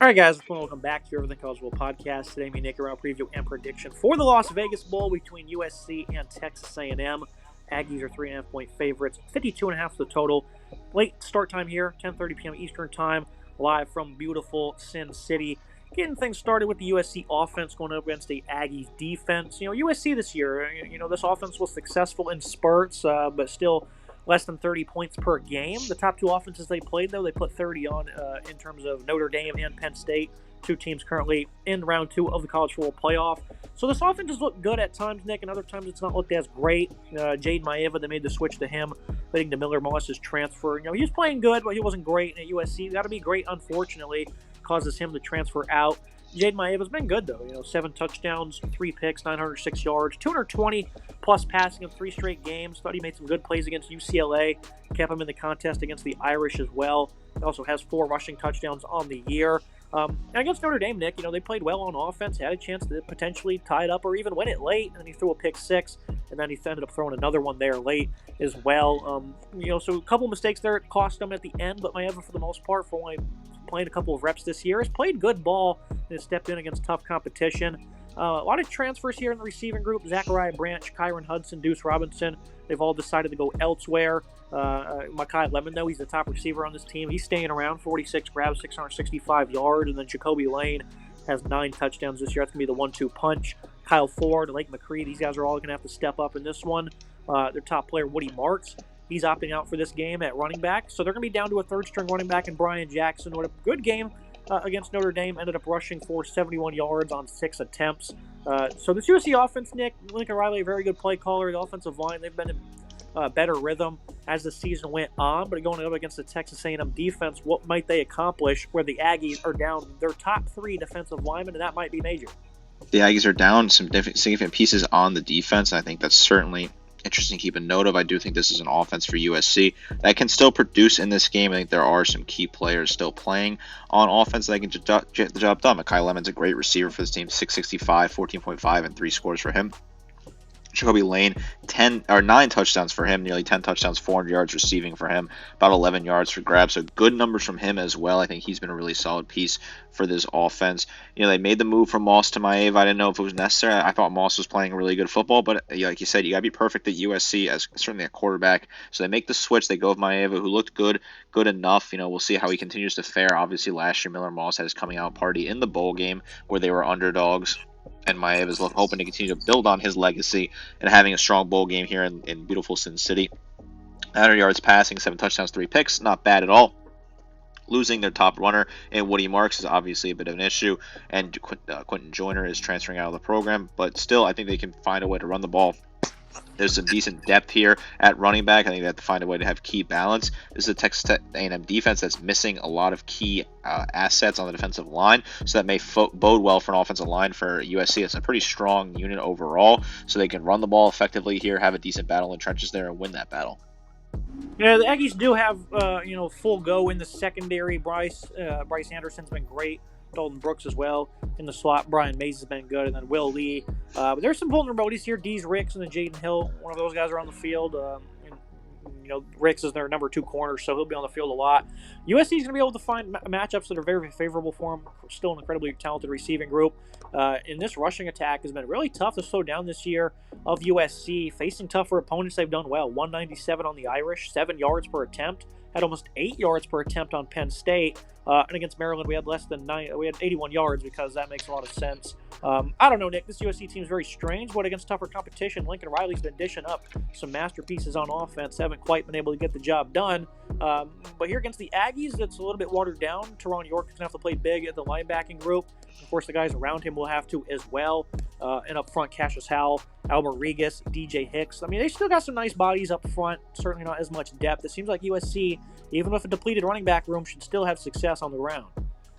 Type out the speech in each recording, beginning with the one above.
All right, guys, welcome back to Everything College Bowl podcast. Today, me and Nick are on preview and prediction for the Las Vegas Bowl between USC and Texas A&M. Aggies are 3.5-point favorites, 52.5 the total. Late start time here, 10:30 p.m. Eastern time, live from beautiful Sin City. Getting things started with the USC offense going up against the Aggies defense. USC this year, this offense was successful in spurts, but still less than 30 points per game. The top two offenses they played, though, they put 30 on in terms of Notre Dame and Penn State, two teams currently in round two of the college football playoff. So this offense has looked good at times, Nick, and other times it's not looked as great. Jade Maeva, they made the switch to him, leading to Miller Moss's transfer. He was playing good, but he wasn't great at USC. Got to be great, unfortunately, causes him to transfer out. Jade Maeva's been good, though. 7 touchdowns, 3 picks, 906 yards, 220-plus passing in 3 straight games. Thought he made some good plays against UCLA. Kept him in the contest against the Irish as well. He also has 4 rushing touchdowns on the year. And against Notre Dame, Nick, they played well on offense, had a chance to potentially tie it up or even win it late, and then he threw a pick 6, and then he ended up throwing another one there late as well. So a couple mistakes there cost him at the end, but Maeva, for the most part, for only playing a couple of reps this year, has played good ball and has stepped in against tough competition. A lot of transfers here in the receiving group. Zachariah Branch, Kyron Hudson, Deuce Robinson, they've all decided to go elsewhere. Makai Lemon, though, he's the top receiver on this team. He's staying around, 46 grabs, 665 yards. And then Jacoby Lane has 9 touchdowns this year. That's going to be the 1-2 punch. Kyle Ford, Lake McCree, these guys are all going to have to step up in this one. Their top player, Woody Marks, he's opting out for this game at running back. So they're going to be down to a third-string running back in Brian Jackson. What a good game against Notre Dame. Ended up rushing for 71 yards on 6 attempts. So this USC offense, Nick, Lincoln Riley, a very good play caller. The offensive line, they've been in better rhythm as the season went on. But going up against the Texas A&M defense, what might they accomplish where the Aggies are down their top 3 defensive linemen, and that might be major. The Aggies are down some significant pieces on the defense, and I think that's certainly interesting to keep a note of. I do think this is an offense for USC that can still produce in this game. I think there are some key players still playing on offense that can get the job done. Makai Lemon's a great receiver for this team, 665, 14.5, and 3 scores for him. Jacoby Lane, 9 touchdowns for him, nearly 10 touchdowns, 400 yards receiving for him, about 11 yards for grabs. So good numbers from him as well. I think he's been a really solid piece for this offense. They made the move from Moss to Maeva. I didn't know if it was necessary. I thought Moss was playing really good football, but like you said, you got to be perfect at USC as certainly a quarterback. So they make the switch. They go with Maeva, who looked good enough. We'll see how he continues to fare. Obviously, last year Miller Moss had his coming out party in the bowl game where they were underdogs. And Maeva is hoping to continue to build on his legacy and having a strong bowl game here in beautiful Sin City. 100 yards passing, 7 touchdowns, 3 picks, not bad at all. Losing their top runner in Woody Marks is obviously a bit of an issue, and Quentin Joyner is transferring out of the program. But still, I think they can find a way to run the ball. There's some decent depth here at running back. I think they have to find a way to have key balance. This is a Texas A&M defense that's missing a lot of key assets on the defensive line, so that may bode well for an offensive line for USC. It's a pretty strong unit overall, so they can run the ball effectively here, have a decent battle in the trenches there, and win that battle. Yeah, the Aggies do have full go in the secondary. Bryce Anderson's been great. Dalton Brooks as well in the slot. Brian Mays has been good, and then Will Lee. But there's some vulnerabilities here. Deez Ricks and then Jaden Hill. One of those guys are on the field. Ricks is their number 2 corner, so he'll be on the field a lot. USC is going to be able to find matchups that are very favorable for him. Still an incredibly talented receiving group. And this rushing attack has been really tough to slow down this year of USC. Facing tougher opponents, they've done well. 197 on the Irish, 7 yards per attempt. Had almost 8 yards per attempt on Penn State. And against Maryland, we had less than 9. We had 81 yards because that makes a lot of sense. I don't know, Nick. This USC team is very strange, but against tougher competition, Lincoln Riley's been dishing up some masterpieces on offense. Haven't quite been able to get the job done. But here against the Aggies, it's a little bit watered down. Teron York is going to have to play big at the linebacking group. Of course, the guys around him will have to as well. And up front, Cassius Howell, Albert Regas, DJ Hicks. I mean, they still got some nice bodies up front. Certainly not as much depth. It seems like USC, even with a depleted running back room, should still have success on the ground.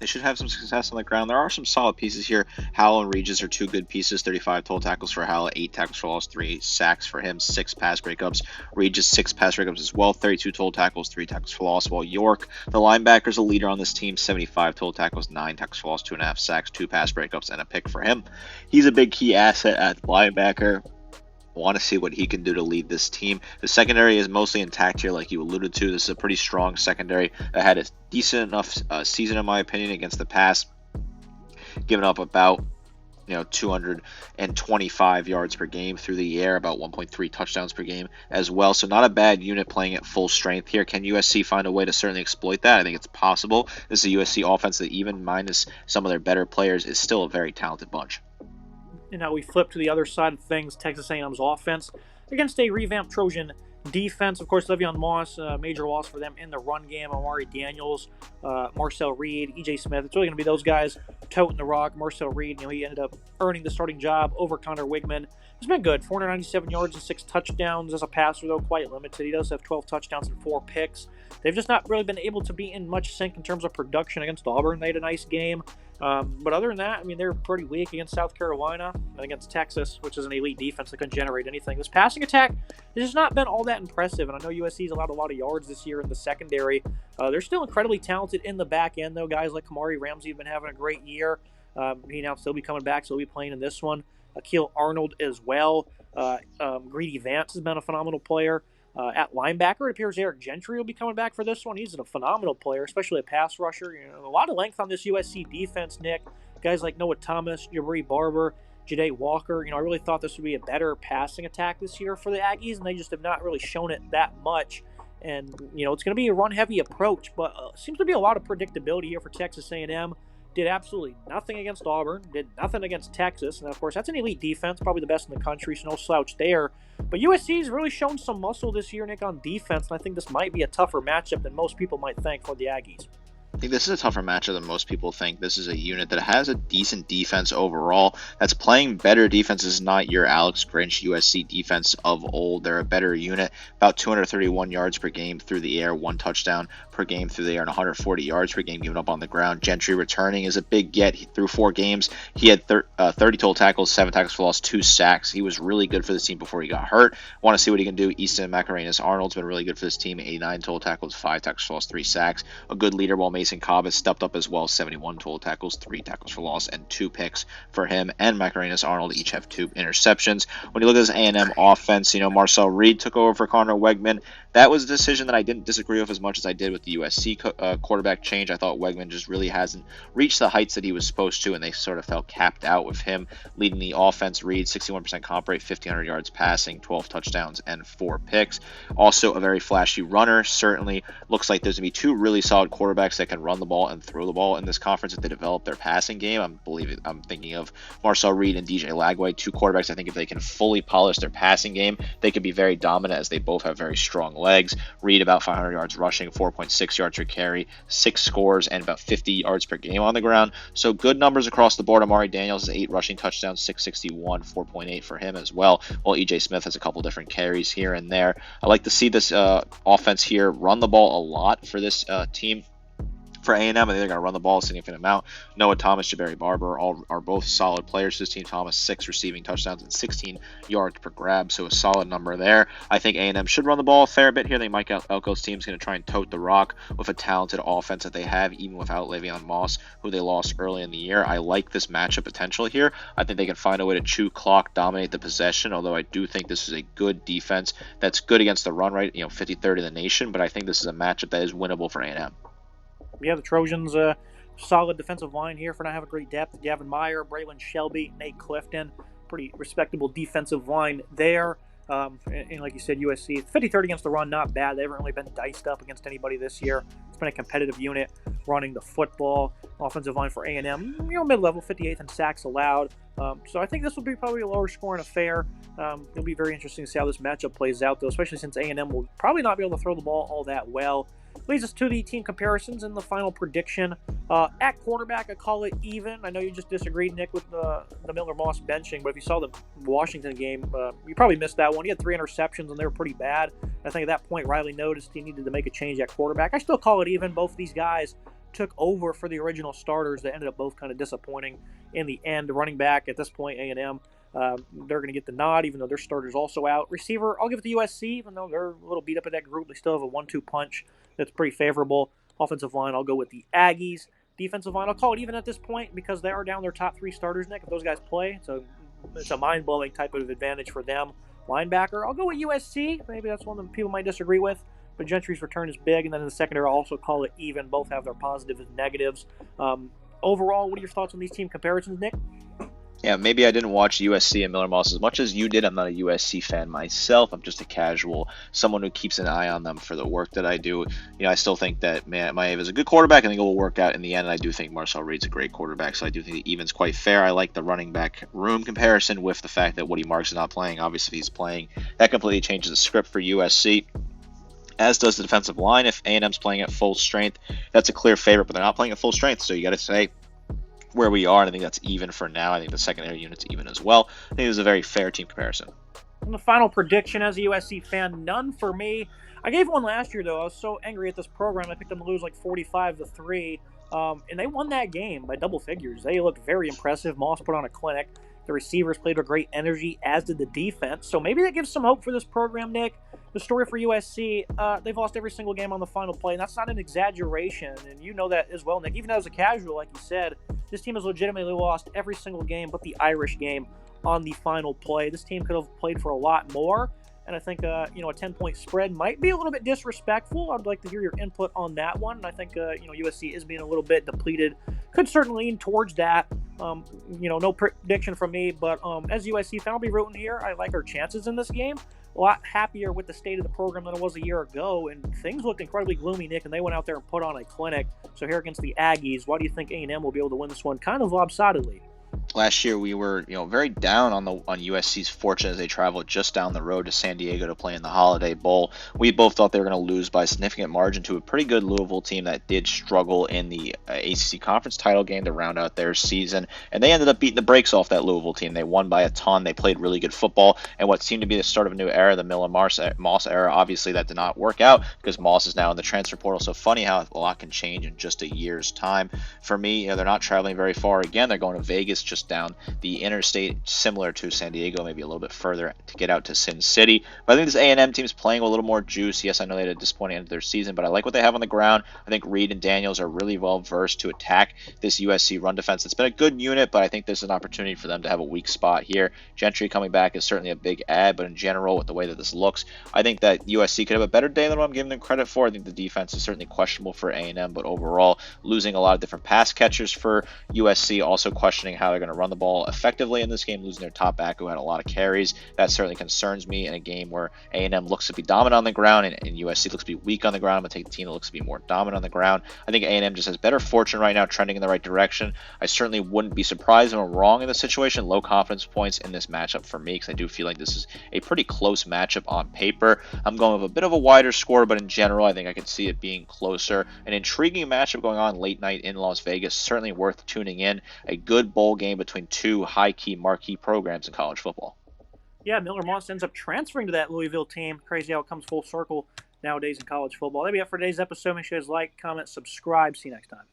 They should have some success on the ground. There are some solid pieces here. Howell and Regis are 2 good pieces. 35 total tackles for Howell, 8 tackles for loss, 3 sacks for him, 6 pass breakups. Regis, 6 pass breakups as well, 32 total tackles, 3 tackles for loss. While York, the linebacker, is a leader on this team, 75 total tackles, 9 tackles for loss, 2.5 sacks, 2 pass breakups, and a pick for him. He's a big key asset at linebacker. Want to see what he can do to lead this team. The secondary is mostly intact here, like you alluded to. This is a pretty strong secondary that had a decent enough season, in my opinion, against the pass. giving up about 225 yards per game through the air, about 1.3 touchdowns per game as well. So not a bad unit playing at full strength here. Can USC find a way to certainly exploit that? I think it's possible. This is a USC offense that even minus some of their better players is still a very talented bunch. And now we flip to the other side of things, Texas A&M's offense against a revamped Trojan defense. Of course, Le'Veon Moss, major loss for them in the run game. Amari Daniels, Marcel Reed, E.J. Smith. It's really going to be those guys toting the rock. Marcel Reed, he ended up earning the starting job over Connor Wigman. It's been good. 497 yards and 6 touchdowns as a passer, though quite limited. He does have 12 touchdowns and 4 picks. They've just not really been able to be in much sync in terms of production against Auburn. They had a nice game. But other than that, they're pretty weak against South Carolina and against Texas, which is an elite defense that couldn't generate anything. This passing attack has just not been all that impressive, and I know USC's allowed a lot of yards this year in the secondary. They're still incredibly talented in the back end, though. Guys like Kamari Ramsey have been having a great year. He now still be coming back, so he'll be playing in this one. Akil Arnold as well. Greedy Vance has been a phenomenal player. At linebacker, it appears Eric Gentry will be coming back for this one. He's a phenomenal player, especially a pass rusher. A lot of length on this USC defense, Nick. Guys like Noah Thomas, Jabari Barber, Jade Walker. I really thought this would be a better passing attack this year for the Aggies, and they just have not really shown it that much. And, it's going to be a run-heavy approach, but seems to be a lot of predictability here for Texas A&M. Did absolutely nothing against Auburn, did nothing against Texas, and of course that's an elite defense, probably the best in the country, so no slouch there. But USC's really shown some muscle this year, Nick, on defense, and I think this might be a tougher matchup than most people might think for the Aggies. I think this is a tougher matchup than most people think. This is a unit that has a decent defense overall, that's playing better defenses, not your Alex Grinch USC defense of old. They're a better unit, about 231 yards per game through the air, 1 touchdown per game through the air, and 140 yards per game given up on the ground. Gentry returning is a big get. Through 4 games, he had 30 total tackles, 7 tackles for loss, 2 sacks. He was really good for this team before he got hurt. Want to see what he can do. Easton Macarenas Arnold's been really good for this team, 89 total tackles, 5 tackles for loss, 3 sacks. A good leader, while Mason Cobb has stepped up as well, 71 total tackles, 3 tackles for loss, and 2 picks for him. And Macarenas Arnold each have 2 interceptions. When you look at this A&M offense, Marcel Reed took over for Connor Wegman. That was a decision that I didn't disagree with as much as I did with the USC quarterback change. I thought Wegman just really hasn't reached the heights that he was supposed to, and they sort of felt capped out with him leading the offense. Reed, 61% comp rate, 1,500 yards passing, 12 touchdowns, and 4 picks. Also a very flashy runner. Certainly looks like there's going to be 2 really solid quarterbacks that can run the ball and throw the ball in this conference if they develop their passing game. I'm thinking of Marcel Reed and DJ Lagway, 2 quarterbacks. I think if they can fully polish their passing game, they could be very dominant, as they both have very strong legs. Reed about 500 yards rushing, 4.6 yards per carry, 6 scores, and about 50 yards per game on the ground. So good numbers across the board. Amari Daniels has 8 rushing touchdowns, 661, 4.8 for him as well, while E.J. Smith has a couple different carries here and there. I like to see this offense here run the ball a lot for this team. For A&M, I think they're going to run the ball a significant amount. Noah Thomas, Jabari Barber are both solid players. This team, Thomas, 6 receiving touchdowns and 16 yards per grab, so a solid number there. I think A&M should run the ball a fair bit here. They Mike Elko's team's going to try and tote the rock with a talented offense that they have, even without Le'Veon Moss, who they lost early in the year. I like this matchup potential here. I think they can find a way to chew clock, dominate the possession, although I do think this is a good defense that's good against the run, right? 53rd in the nation, but I think this is a matchup that is winnable for A&M. Yeah, the Trojans, solid defensive line here for not having great depth. Gavin Meyer, Braylon Shelby, Nate Clifton, pretty respectable defensive line there. And like you said, USC, 53rd against the run, not bad. They haven't really been diced up against anybody this year. It's been a competitive unit running the football. Offensive line for A&M, mid-level, 58th in sacks allowed. So I think this will be probably a lower scoring affair. It'll be very interesting to see how this matchup plays out, though, especially since A&M will probably not be able to throw the ball all that well. Leads us to the team comparisons and the final prediction. At quarterback, I call it even. I know you just disagreed, Nick, with the Miller-Moss benching, but if you saw the Washington game, you probably missed that one. He had 3 interceptions, and they were pretty bad. I think at that point, Riley noticed he needed to make a change at quarterback. I still call it even. Both of these guys took over for the original starters that ended up both kind of disappointing in the end. Running back, at this point, A&M, they're going to get the nod, even though their starter's also out. Receiver, I'll give it to USC, even though they're a little beat up at that group. They still have a 1-2 punch that's pretty favorable. Offensive line, I'll go with the Aggies. Defensive line, I'll call it even at this point because they are down their top 3 starters, Nick. If those guys play, so it's a mind-blowing type of advantage for them. Linebacker, I'll go with USC. Maybe that's one that people might disagree with, but Gentry's return is big. And then in the secondary, I'll also call it even. Both have their positives and negatives. overall, what are your thoughts on these team comparisons, Nick? Yeah, maybe I didn't watch USC and Miller Moss as much as you did. I'm not a USC fan myself. I'm just a casual, someone who keeps an eye on them for the work that I do. I still think that Maiev is a good quarterback. I think it will work out in the end. And I do think Marcel Reed's a great quarterback, so I do think the even's quite fair. I like the running back room comparison with the fact that Woody Marks is not playing. Obviously, he's playing. That completely changes the script for USC. As does the defensive line. If A&M's playing at full strength, that's a clear favorite, but they're not playing at full strength, so you got to say where we are, and I think that's even for now. I think the secondary unit's even as well. I think it was a very fair team comparison. And the final prediction as a USC fan, none for me. I gave one last year, though. I was so angry at this program. I picked them to lose like 45-3, and they won that game by double figures. They looked very impressive. Moss put on a clinic. The receivers played with great energy, as did the defense. So maybe that gives some hope for this program, Nick. The story for USC, they've lost every single game on the final play, and that's not an exaggeration, and you know that as well, Nick. Even as a casual, like you said, this team has legitimately lost every single game but the Irish game on the final play. This team could have played for a lot more, and I think a 10-point spread might be a little bit disrespectful. I'd like to hear your input on that one. And I think USC is being a little bit depleted. Could certainly lean towards that. No prediction from me, but as a USC fan, I'll be rooting here. I like our chances in this game. A lot happier with the state of the program than it was a year ago, and things looked incredibly gloomy, Nick, and they went out there and put on a clinic. So here against the Aggies, why do you think A&M will be able to win this one kind of lopsidedly? Last year we were, very down on USC's fortune as they traveled just down the road to San Diego to play in the Holiday Bowl. We both thought they were going to lose by a significant margin to a pretty good Louisville team that did struggle in the ACC conference title game to round out their season, and they ended up beating the brakes off that Louisville team. They won by a ton. They played really good football, and what seemed to be the start of a new era, the Miller Moss era, obviously that did not work out because Moss is now in the transfer portal. So funny how a lot can change in just a year's time. For me, they're not traveling very far. Again, they're going to Vegas, just down the interstate, similar to San Diego, maybe a little bit further to get out to Sin City. But I think this A&M team is playing with a little more juice. Yes, I know they had a disappointing end of their season, but I like what they have on the ground. I think Reed and Daniels are really well versed to attack this USC run defense. It's been a good unit, but I think there's an opportunity for them to have a weak spot here. Gentry coming back is certainly a big add, but in general, with the way that this looks, I think that USC could have a better day than what I'm giving them credit for. I think the defense is certainly questionable for A&M, but overall, losing a lot of different pass catchers for USC, also questioning how they're going to run the ball effectively in this game, losing their top back who had a lot of carries. That certainly concerns me in a game where A&M looks to be dominant on the ground and USC looks to be weak on the ground. I'm going to take the team that looks to be more dominant on the ground. I think A&M just has better fortune right now, trending in the right direction. I certainly wouldn't be surprised if I'm wrong in this situation. Low confidence points in this matchup for me because I do feel like this is a pretty close matchup on paper. I'm going with a bit of a wider score, but in general, I think I could see it being closer. An intriguing matchup going on late night in Las Vegas, certainly worth tuning in. A good bowl game between two high-key marquee programs in college football. Yeah, Miller Moss ends up transferring to that Louisville team. Crazy how it comes full circle nowadays in college football. That'll be it for today's episode. Make sure you guys like, comment, subscribe. See you next time.